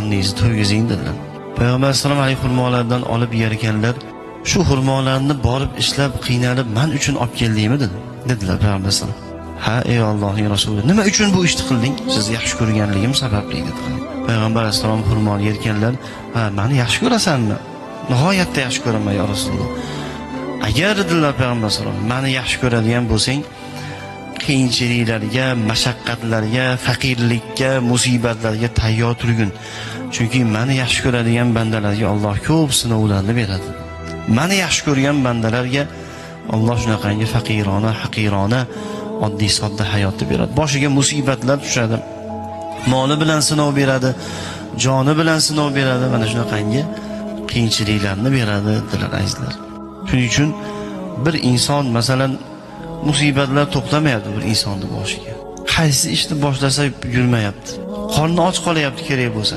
qorningizni to'ygizing dedilar. Payg'ambar sollallohu alayhi xurmolardan olib yer ekanlar. Shu xurmolarni borib ishlab qiynalib men uchun olib keldingmi dedilar Payg'ambar sollallohu alayhi vasallam. Ha, ey Allohning rasuli, nima uchun bu ishni qilding? Sizni yaxshi ko'rganligim sababli dedilar. Payg'ambar alayhisalom xurmoni yerkanlar, ha, meni yaxshi ko'rasanmi? Nihoyatda yaxshi ko'raman ya Rasululloh. Agar dedilar Payg'ambar alayhisalom, meni yaxshi ko'radigan bo'lsang, qiyinchiliklarga, mashaqqatlarga, faqirlikka, musibatlarga tayyor turgin. Chunki meni yaxshi ko'radigan bandalarga Alloh ko'p sinovlarni beradi. Meni yaxshi ko'rgan bandalarga Alloh shunaqangi faqirona, haqirona, oddiy sodda hayotni beradi. Boshiga musibatlar tushadi. Moli bilan sinov beradi, joni bilan sinov beradi. Mana shunaqangi qiyinchiliklarni beradi dedilar azizlar. Shuning uchun bir inson masalan musibatlar to'xtamayapti bir insonning boshiga. Qaysi ishni boshlasa yurmayapti. Qorni och qolyapti kerak bo'lsa.